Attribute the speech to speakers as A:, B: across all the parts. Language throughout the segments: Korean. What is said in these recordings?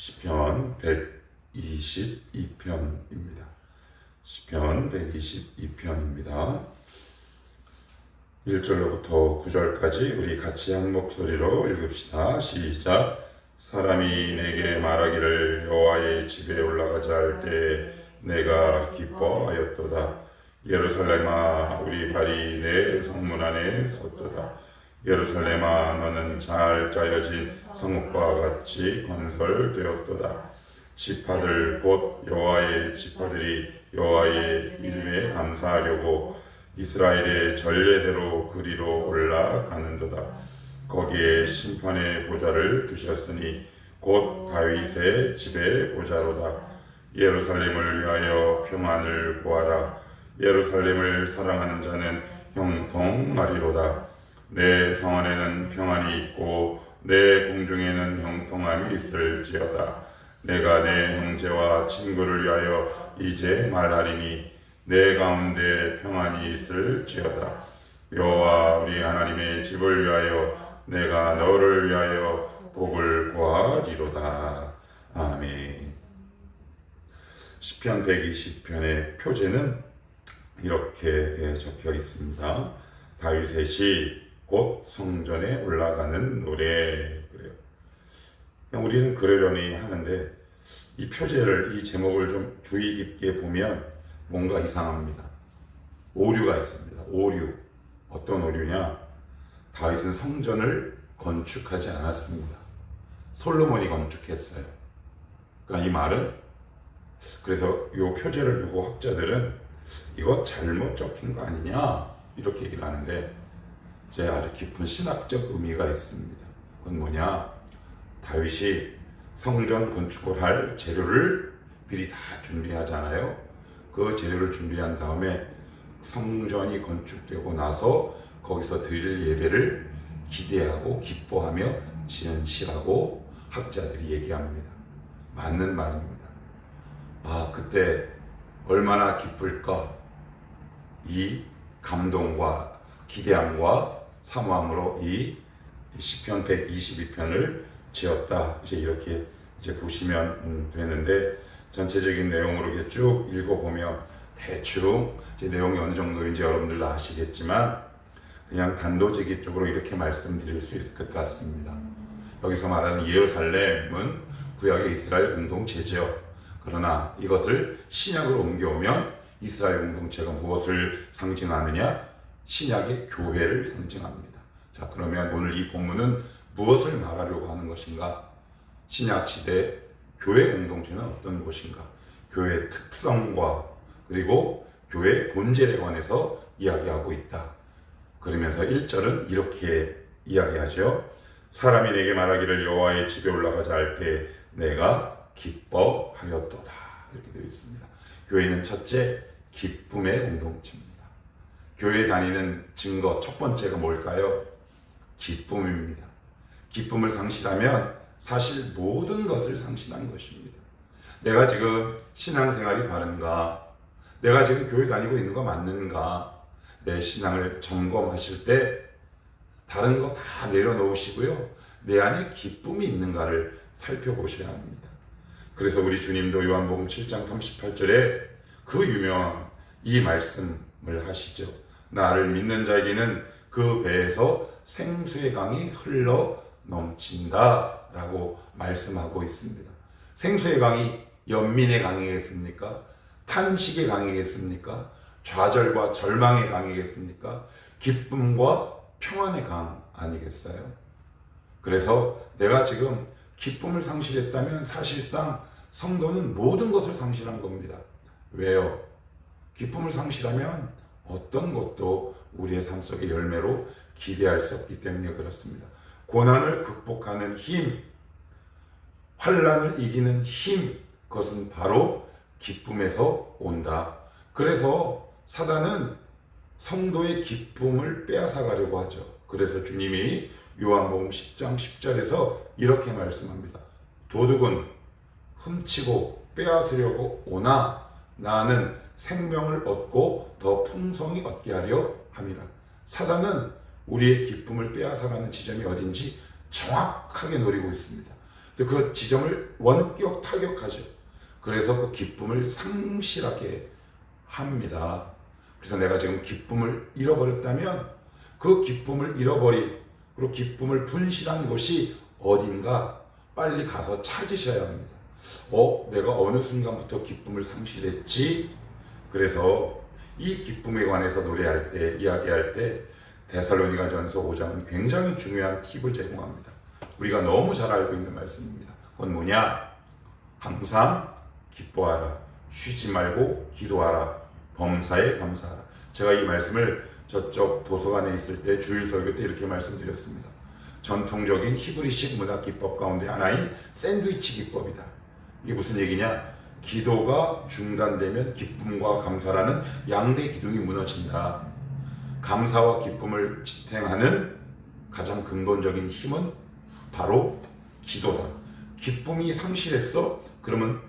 A: 시편 122편입니다. 시편 122편입니다. 1절로부터 9절까지 우리 같이 한 목소리로 읽읍시다. 시작. 사람이 내게 말하기를 여호와의 집에 올라가자 할 때 내가 기뻐하였도다. 예루살렘아 우리 발이 내 성문 안에 섰도다. 예루살렘아 너는 잘 짜여진 성읍과 같이 건설되었도다. 지파들 곧 여호와의 지파들이 여호와의 이름에 감사하려고 이스라엘의 전례대로 그리로 올라가는도다. 거기에 심판의 보좌를 두셨으니 곧 다윗의 집의 보좌로다. 예루살렘을 위하여 평안을 구하라. 예루살렘을 사랑하는 자는 형통하리로다. 내 성 안에는 평안이 있고 내 궁중에는 형통함이 있을지어다. 내가 내 형제와 친구를 위하여 이제 말하리니 내 가운데 평안이 있을지어다. 여호와 우리 하나님의 집을 위하여 내가 너를 위하여 복을 구하리로다. 아멘. 시편 120편의 표제는 이렇게 적혀 있습니다. 다윗의 시 곧 성전에 올라가는 노래. 그래요. 우리는 그러려니 하는데 이 표제를, 이 제목을 좀 주의 깊게 보면 뭔가 이상합니다. 오류가 있습니다. 오류. 어떤 오류냐? 다윗은 성전을 건축하지 않았습니다. 솔로몬이 건축했어요. 그러니까 이 말은, 그래서 이 표제를 두고 학자들은 이거 잘못 적힌 거 아니냐 이렇게 얘기를 하는데, 제 아주 깊은 신학적 의미가 있습니다. 그건 뭐냐? 다윗이 성전 건축을 할 재료를 미리 다 준비하잖아요. 그 재료를 준비한 다음에 성전이 건축되고 나서 거기서 드릴 예배를 기대하고 기뻐하며 지은 시라고 학자들이 얘기합니다. 맞는 말입니다. 그때 얼마나 기쁠까? 이 감동과 기대함과 사모함으로 이 시편 122편을 지었다. 이렇게 보시면 되는데, 전체적인 내용으로 이렇게 쭉 읽어보면 대충 내용이 어느 정도인지 여러분들 다 아시겠지만, 그냥 단도직입적으로 이렇게 말씀드릴 수 있을 것 같습니다. 여기서 말하는 예루살렘은 구약의 이스라엘 공동체죠. 그러나 이것을 신약으로 옮겨오면 이스라엘 공동체가 무엇을 상징하느냐? 신약의 교회를 상징합니다. 자, 그러면 오늘 이 본문은 무엇을 말하려고 하는 것인가? 신약 시대 교회 공동체는 어떤 곳인가? 교회의 특성과 그리고 교회의 본질에 관해서 이야기하고 있다. 그러면서 1절은 이렇게 이야기하죠. 사람이 내게 말하기를 여호와의 집에 올라가자 할 때 내가 기뻐하였도다. 이렇게 되어 있습니다. 교회는 첫째, 기쁨의 공동체입니다. 교회 다니는 증거 첫 번째가 뭘까요? 기쁨입니다. 기쁨을 상실하면 사실 모든 것을 상실한 것입니다. 내가 지금 신앙생활이 바른가? 내가 지금 교회 다니고 있는 거 맞는가? 내 신앙을 점검하실 때 다른 거 다 내려놓으시고요. 내 안에 기쁨이 있는가를 살펴보셔야 합니다. 그래서 우리 주님도 요한복음 7장 38절에 그 유명한 이 말씀을 하시죠. 나를 믿는 자에게는 그 배에서 생수의 강이 흘러 넘친다 라고 말씀하고 있습니다. 생수의 강이 연민의 강이겠습니까? 탄식의 강이겠습니까? 좌절과 절망의 강이겠습니까? 기쁨과 평안의 강 아니겠어요? 그래서 내가 지금 기쁨을 상실했다면 사실상 성도는 모든 것을 상실한 겁니다. 왜요? 기쁨을 상실하면 어떤 것도 우리의 삶 속의 열매로 기대할 수 없기 때문에 그렇습니다. 고난을 극복하는 힘, 환난을 이기는 힘, 그것은 바로 기쁨에서 온다. 그래서 사단은 성도의 기쁨을 빼앗아 가려고 하죠. 그래서 주님이 요한복음 10장 10절에서 이렇게 말씀합니다. 도둑은 훔치고 빼앗으려고 오나 나는 생명을 얻고 더 풍성히 얻게 하려 함이라. 사단은 우리의 기쁨을 빼앗아가는 지점이 어딘지 정확하게 노리고 있습니다. 그 지점을 원격 타격하죠. 그래서 그 기쁨을 상실하게 합니다. 그래서 내가 지금 기쁨을 잃어버렸다면 그 기쁨을 그리고 기쁨을 분실한 곳이 어딘가 빨리 가서 찾으셔야 합니다. 내가 어느 순간부터 기쁨을 상실했지? 그래서 이 기쁨에 관해서 노래할 때, 이야기할 때 데살로니가전서 5장은 굉장히 중요한 팁을 제공합니다. 우리가 너무 잘 알고 있는 말씀입니다. 그건 뭐냐? 항상 기뻐하라. 쉬지 말고 기도하라. 범사에 감사하라. 제가 이 말씀을 저쪽 도서관에 있을 때 주일 설교 때 이렇게 말씀드렸습니다. 전통적인 히브리식 문학 기법 가운데 하나인 샌드위치 기법이다. 이게 무슨 얘기냐? 기도가 중단되면 기쁨과 감사라는 양대 기둥이 무너진다. 감사와 기쁨을 지탱하는 가장 근본적인 힘은 바로 기도다. 기쁨이 상실했어? 그러면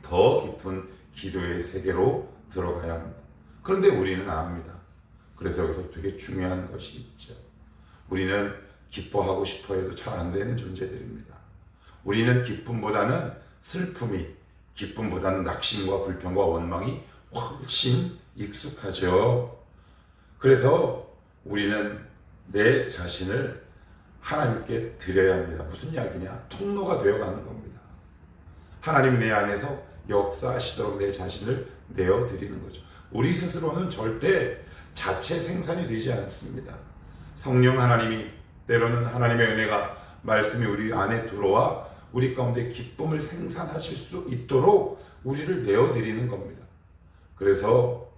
A: 더 깊은 기도의 세계로 들어가야 합니다. 그런데 우리는 압니다. 그래서 여기서 되게 중요한 것이 있죠. 우리는 기뻐하고 싶어 해도 잘 안 되는 존재들입니다. 우리는 기쁨보다는 슬픔이, 기쁨보다는 낙심과 불평과 원망이 훨씬 익숙하죠. 그래서 우리는 내 자신을 하나님께 드려야 합니다. 무슨 이야기냐? 통로가 되어가는 겁니다. 하나님 내 안에서 역사하시도록 내 자신을 내어드리는 거죠. 우리 스스로는 절대 자체 생산이 되지 않습니다. 성령 하나님이, 때로는 하나님의 은혜가, 말씀이 우리 안에 들어와 우리 가운데 기쁨을 생산하실 수 있도록 우리를 내어드리는 겁니다. 그래서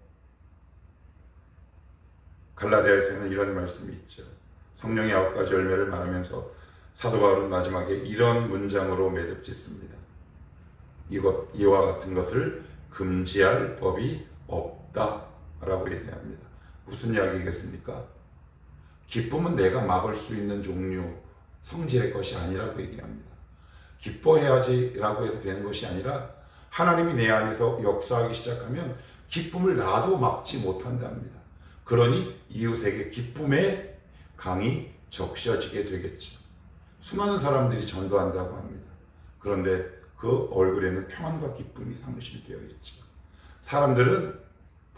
A: 갈라디아에서는 이런 말씀이 있죠. 성령의 9가지 열매를 말하면서 사도 바울은 마지막에 이런 문장으로 매듭짓습니다. 이와 같은 것을 금지할 법이 없다라고 얘기합니다. 무슨 이야기겠습니까? 기쁨은 내가 막을 수 있는 종류, 성질의 것이 아니라고 얘기합니다. 기뻐해야지라고 해서 되는 것이 아니라 하나님이 내 안에서 역사하기 시작하면 기쁨을 나도 막지 못한답니다. 그러니 이웃에게 기쁨의 강이 적셔지게 되겠죠. 수많은 사람들이 전도한다고 합니다. 그런데 그 얼굴에는 평안과 기쁨이 상실되어 있죠. 사람들은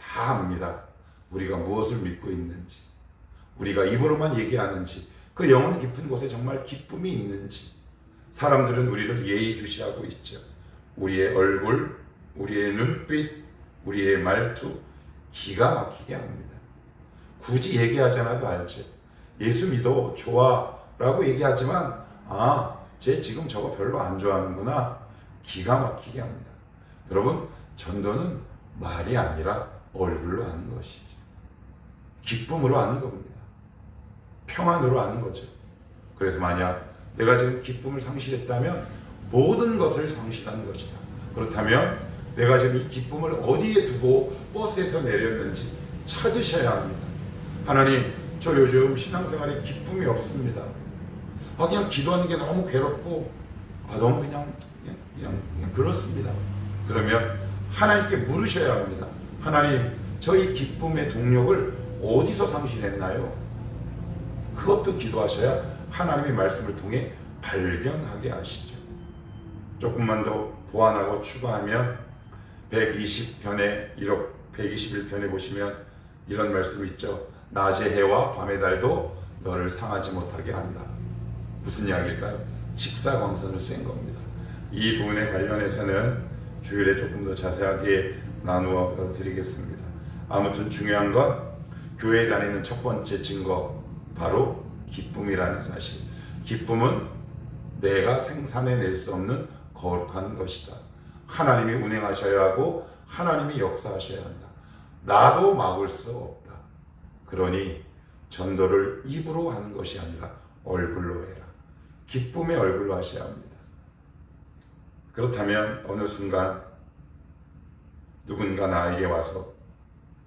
A: 다 압니다. 우리가 무엇을 믿고 있는지, 우리가 입으로만 얘기하는지, 그 영혼 깊은 곳에 정말 기쁨이 있는지. 사람들은 우리를 예의주시하고 있죠. 우리의 얼굴, 우리의 눈빛, 우리의 말투 기가 막히게 합니다. 굳이 얘기하지 않아도 알죠. 예수 믿어, 좋아 라고 얘기하지만 쟤 지금 저거 별로 안 좋아하는구나, 기가 막히게 합니다. 여러분, 전도는 말이 아니라 얼굴로 하는 것이죠. 기쁨으로 하는 겁니다. 평안으로 하는 거죠. 그래서 만약 내가 지금 기쁨을 상실했다면 모든 것을 상실한 것이다. 그렇다면 내가 지금 이 기쁨을 어디에 두고 버스에서 내렸는지 찾으셔야 합니다. 하나님, 저 요즘 신앙생활에 기쁨이 없습니다. 그냥 기도하는 게 너무 괴롭고 너무 그냥 그렇습니다. 그러면 하나님께 물으셔야 합니다. 하나님, 저희 기쁨의 동력을 어디서 상실했나요? 그것도 기도하셔야 하나님의 말씀을 통해 발견하게 하시죠. 조금만 더 보완하고 추가하면 120편에 121편에 보시면 이런 말씀이 있죠. 낮의 해와 밤의 달도 너를 상하지 못하게 한다. 무슨 이야기일까요? 직사광선을 쏜 겁니다. 이 부분에 관련해서는 주일에 조금 더 자세하게 나누어 드리겠습니다. 아무튼 중요한 건 교회에 다니는 첫 번째 증거, 바로 기쁨이라는 사실. 기쁨은 내가 생산해낼 수 없는 거룩한 것이다. 하나님이 운행하셔야 하고 하나님이 역사하셔야 한다. 나도 막을 수 없다. 그러니 전도를 입으로 하는 것이 아니라 얼굴로 해라. 기쁨의 얼굴로 하셔야 합니다. 그렇다면 어느 순간 누군가 나에게 와서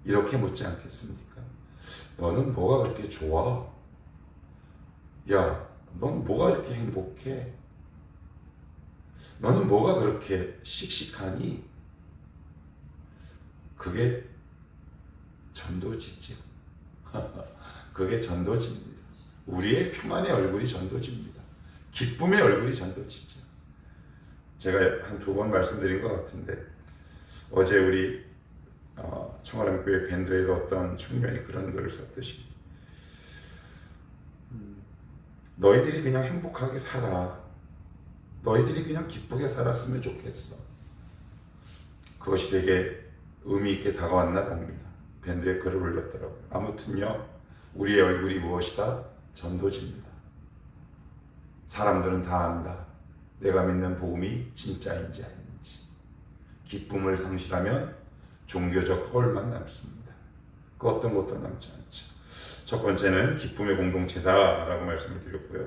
A: 이렇게 묻지 않겠습니까? 너는 뭐가 그렇게 좋아? 야, 넌 뭐가 이렇게 행복해? 너는 뭐가 그렇게 씩씩하니? 그게 전도지죠. 그게 전도지입니다. 우리의 평안의 얼굴이 전도지입니다. 기쁨의 얼굴이 전도지죠. 제가 한 2번 말씀드린 것 같은데, 어제 우리 청아람교회 밴드에도 어떤 청년이 그런 글을 썼듯이, 너희들이 그냥 행복하게 살아, 너희들이 그냥 기쁘게 살았으면 좋겠어. 그것이 되게 의미 있게 다가왔나 봅니다. 밴드에 글을 올렸더라고요. 아무튼요, 우리의 얼굴이 무엇이다? 전도지입니다. 사람들은 다 안다. 내가 믿는 복음이 진짜인지 아닌지. 기쁨을 상실하면 종교적 허울만 남습니다. 그 어떤 것도 남지 않죠. 첫 번째는 기쁨의 공동체다라고 말씀을 드렸고요.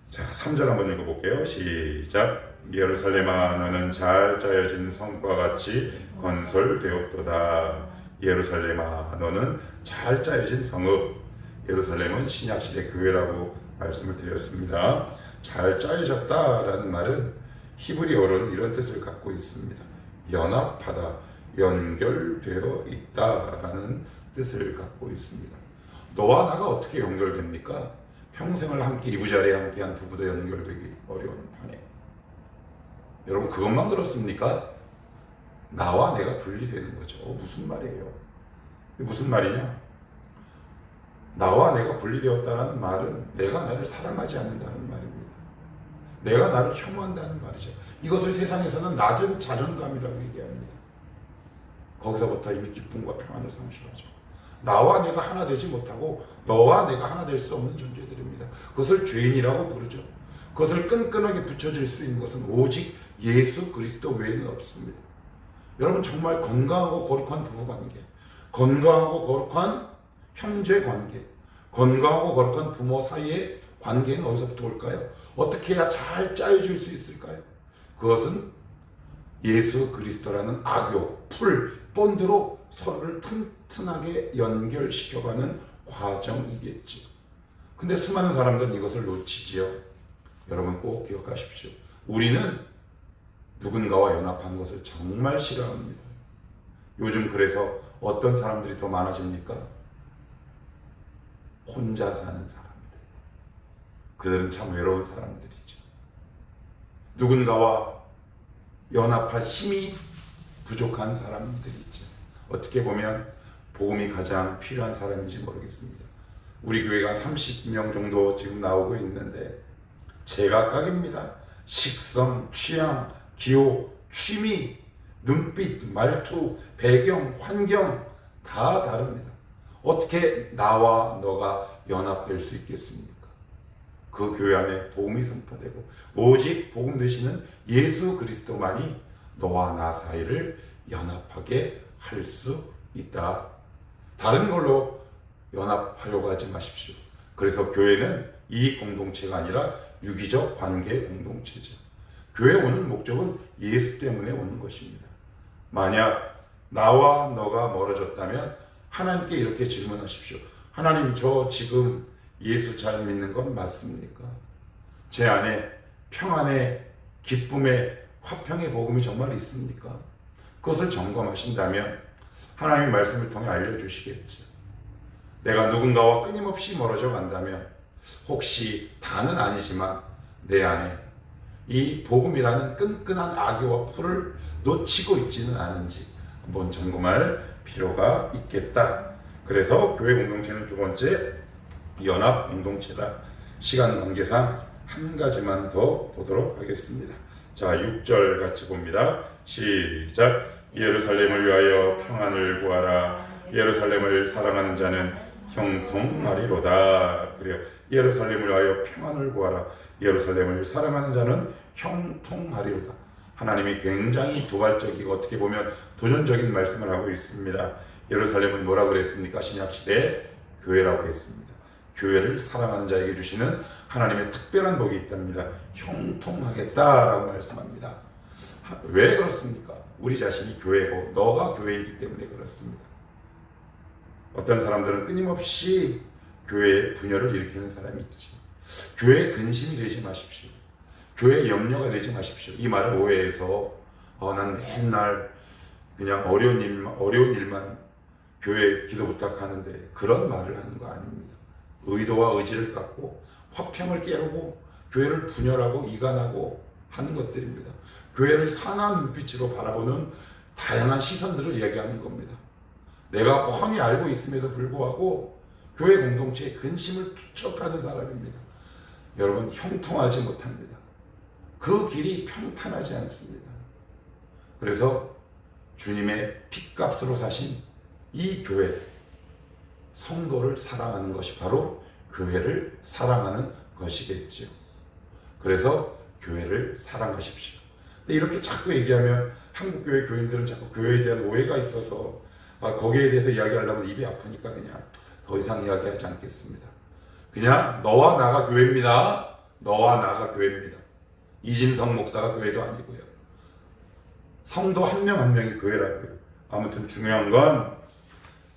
A: 자, 3절 한번 읽어볼게요. 시작. 예루살렘아, 너는 잘 짜여진 성과 같이 건설되었도다. 예루살렘아, 너는 잘 짜여진 성읍. 예루살렘은 신약시대 교회라고 말씀을 드렸습니다. 잘 짜여졌다라는 말은 히브리어로는 이런 뜻을 갖고 있습니다. 연합하다, 연결되어 있다라는 뜻을 갖고 있습니다. 너와 나가 어떻게 연결됩니까? 평생을 함께 이부자리에 함께한 부부도 연결되기 어려운 판에, 여러분 그것만 그렇습니까? 나와 내가 분리되는 거죠. 무슨 말이에요? 무슨 말이냐? 나와 내가 분리되었다는 말은 내가 나를 사랑하지 않는다는 말입니다. 내가 나를 혐오한다는 말이죠. 이것을 세상에서는 낮은 자존감이라고 얘기합니다. 거기서부터 이미 기쁨과 평안을 상실하죠. 나와 내가 하나 되지 못하고 너와 내가 하나 될 수 없는 존재들입니다. 그것을 죄인이라고 부르죠. 그것을 끈끈하게 붙여질 수 있는 것은 오직 예수 그리스도 외에는 없습니다. 여러분 정말 건강하고 거룩한 부부관계, 건강하고 거룩한 형제관계, 건강하고 거룩한 부모 사이의 관계는 어디서부터 올까요? 어떻게 해야 잘 짜여질 수 있을까요? 그것은 예수 그리스도라는 악교, 풀, 본드로 서로를 튼튼하게 연결시켜가는 과정이겠죠. 근데 수많은 사람들은 이것을 놓치지요. 여러분 꼭 기억하십시오. 우리는 누군가와 연합한 것을 정말 싫어합니다. 요즘 그래서 어떤 사람들이 더 많아집니까? 혼자 사는 사람들. 그들은 참 외로운 사람들이죠. 누군가와 연합할 힘이 부족한 사람들이죠. 어떻게 보면 복음이 가장 필요한 사람인지 모르겠습니다. 우리 교회가 30명 정도 지금 나오고 있는데 제각각입니다. 식성, 취향, 기호, 취미, 눈빛, 말투, 배경, 환경 다 다릅니다. 어떻게 나와 너가 연합될 수 있겠습니까? 그 교회 안에 복음이 선포되고 오직 복음 되시는 예수 그리스도만이 너와 나 사이를 연합하게 할 수 있다. 다른 걸로 연합하려고 하지 마십시오. 그래서 교회는 이익 공동체가 아니라 유기적 관계 공동체죠. 교회 오는 목적은 예수 때문에 오는 것입니다. 만약 나와 너가 멀어졌다면 하나님께 이렇게 질문하십시오. 하나님, 저 지금 예수 잘 믿는 건 맞습니까? 제 안에 평안의 기쁨의 화평의 복음이 정말 있습니까? 그것을 점검하신다면 하나님의 말씀을 통해 알려주시겠죠. 내가 누군가와 끊임없이 멀어져 간다면 혹시 다는 아니지만 내 안에 이 복음이라는 끈끈한 악교와 풀을 놓치고 있지는 않은지 한번 점검할 필요가 있겠다. 그래서 교회 공동체는 두 번째 연합 공동체다. 시간 관계상 한 가지만 더 보도록 하겠습니다. 자, 6절 같이 봅니다. 시작. 예루살렘을 위하여 평안을 구하라. 예루살렘을 사랑하는 자는 형통하리로다. 그래요. 예루살렘을 위하여 평안을 구하라. 예루살렘을 사랑하는 자는 형통하리로다. 하나님이 굉장히 도발적이고 어떻게 보면 도전적인 말씀을 하고 있습니다. 예루살렘은 뭐라고 그랬습니까? 신약시대 교회라고 했습니다. 교회를 사랑하는 자에게 주시는 하나님의 특별한 복이 있답니다. 형통하겠다라고 말씀합니다. 왜 그렇습니까? 우리 자신이 교회고 너가 교회이기 때문에 그렇습니다. 어떤 사람들은 끊임없이 교회에 분열을 일으키는 사람이 있죠. 교회에 근심이 되지 마십시오. 교회에 염려가 되지 마십시오. 이 말을 오해해서 난 맨날 그냥 어려운 일만 교회 기도 부탁하는데 그런 말을 하는 거 아닙니다. 의도와 의지를 갖고 화평을 깨우고 교회를 분열하고 이간하고 하는 것들입니다. 교회를 선한 눈빛으로 바라보는 다양한 시선들을 이야기하는 겁니다. 내가 훤히 알고 있음에도 불구하고 교회 공동체의 근심을 투척하는 사람입니다. 여러분, 형통하지 못합니다. 그 길이 평탄하지 않습니다. 그래서 주님의 핏값으로 사신 이 교회, 성도를 사랑하는 것이 바로 교회를 사랑하는 것이겠지요. 그래서 교회를 사랑하십시오. 근데 이렇게 자꾸 얘기하면 한국교회 교인들은 자꾸 교회에 대한 오해가 있어서 거기에 대해서 이야기하려면 입이 아프니까 그냥 더 이상 이야기하지 않겠습니다. 그냥 너와 나가 교회입니다. 너와 나가 교회입니다. 이진성 목사가 교회도 아니고요. 성도 한 명 한 명이 교회라고요. 아무튼 중요한 건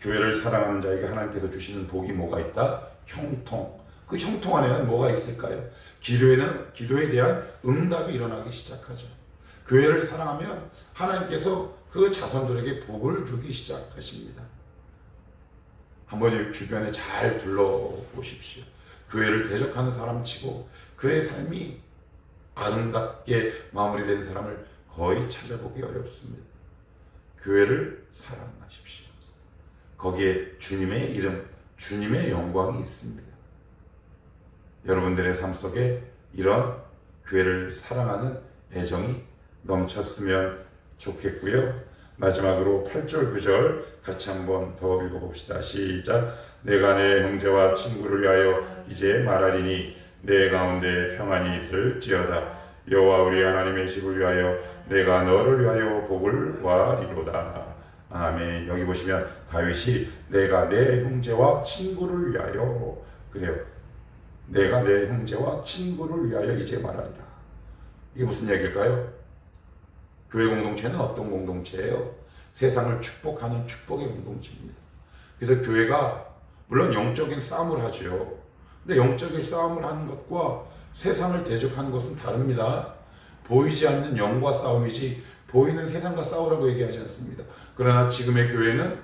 A: 교회를 사랑하는 자에게 하나님께서 주시는 복이 뭐가 있다? 형통. 그 형통 안에는 뭐가 있을까요? 기도에 대한 응답이 일어나기 시작하죠. 교회를 사랑하면 하나님께서 그 자손들에게 복을 주기 시작하십니다. 한번 주변에 잘 둘러보십시오. 교회를 대적하는 사람치고 그의 삶이 아름답게 마무리된 사람을 거의 찾아보기 어렵습니다. 교회를 사랑하십시오. 거기에 주님의 이름, 주님의 영광이 있습니다. 여러분들의 삶 속에 이런 교회를 사랑하는 애정이 넘쳤으면 좋겠고요. 마지막으로 8절 9절 같이 한번 더 읽어봅시다. 시작. 내가 내 형제와 친구를 위하여 이제 말하리니 내 가운데 평안이 있을지어다. 여호와 우리 하나님의 집을 위하여 내가 너를 위하여 복을 구하리로다. 아멘. 여기 보시면 다윗이 내가 내 형제와 친구를 위하여, 그래요. 내가 내 형제와 친구를 위하여 이제 말하리라. 이게 무슨 얘기일까요? 교회 공동체는 어떤 공동체예요? 세상을 축복하는 축복의 공동체입니다. 그래서 교회가 물론 영적인 싸움을 하죠. 근데 영적인 싸움을 하는 것과 세상을 대적하는 것은 다릅니다. 보이지 않는 영과 싸움이지 보이는 세상과 싸우라고 얘기하지 않습니다. 그러나 지금의 교회는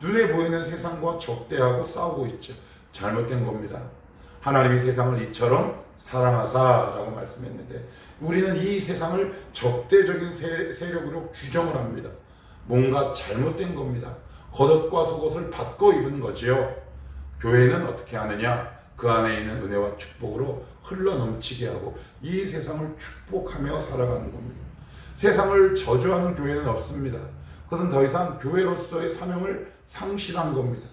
A: 눈에 보이는 세상과 적대하고 싸우고 있죠. 잘못된 겁니다. 하나님이 세상을 이처럼 사랑하사라고 말씀했는데 우리는 이 세상을 적대적인 세력으로 규정을 합니다. 뭔가 잘못된 겁니다. 겉옷과 속옷을 바꿔 입은 거지요. 교회는 어떻게 하느냐? 그 안에 있는 은혜와 축복으로 흘러넘치게 하고 이 세상을 축복하며 살아가는 겁니다. 세상을 저주하는 교회는 없습니다. 그것은 더 이상 교회로서의 사명을 상실한 겁니다.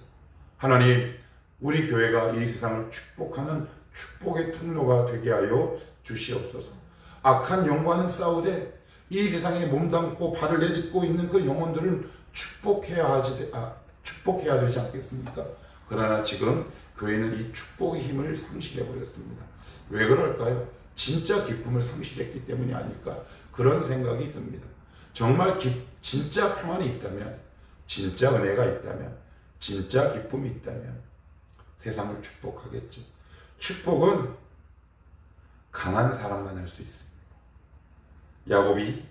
A: 하나님, 우리 교회가 이 세상을 축복하는 축복의 통로가 되게 하여 주시옵소서. 악한 영과는 싸우되 이 세상에 몸담고 발을 내딛고 있는 그 영혼들을 축복해야 되지 않겠습니까? 그러나 지금 교회는 이 축복의 힘을 상실해버렸습니다. 왜 그럴까요? 진짜 기쁨을 상실했기 때문이 아닐까, 그런 생각이 듭니다. 정말 진짜 평안이 있다면, 진짜 은혜가 있다면, 진짜 기쁨이 있다면 세상을 축복하겠죠. 축복은 강한 사람만 할 수 있습니다. 야곱이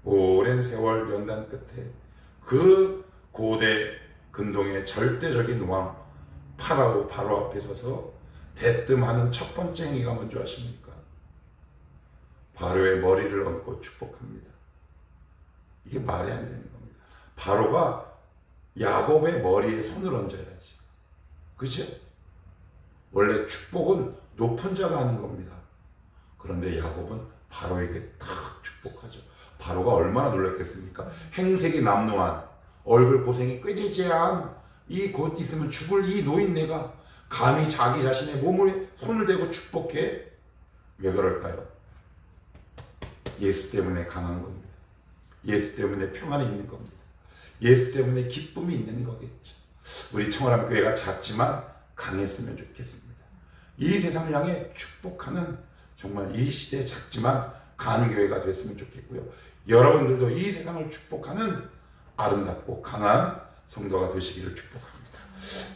A: 오랜 세월 연단 끝에 그 고대 근동의 절대적인 왕 바로 앞에 서서 대뜸하는 첫 번째 행위가 뭔지 아십니까? 바로의 머리를 얹고 축복합니다. 이게 말이 안 되는 겁니다. 바로가 야곱의 머리에 손을 얹어야지. 그죠? 원래 축복은 높은 자가 하는 겁니다. 그런데 야곱은 바로에게 탁 축복하죠. 바로가 얼마나 놀랐겠습니까? 행색이 남루한, 얼굴 고생이 꾀지지한, 이 곧 있으면 죽을 이 노인네가 감히 자기 자신의 몸을 손을 대고 축복해? 왜 그럴까요? 예수 때문에 강한 겁니다. 예수 때문에 평안이 있는 겁니다. 예수 때문에 기쁨이 있는 거겠죠. 우리 청월함교회가 작지만 강했으면 좋겠습니다. 이 세상을 향해 축복하는 정말 이 시대에 작지만 강한 교회가 됐으면 좋겠고요. 여러분들도 이 세상을 축복하는 아름답고 강한 성도가 되시기를 축복합니다.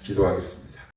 A: 기도하겠습니다.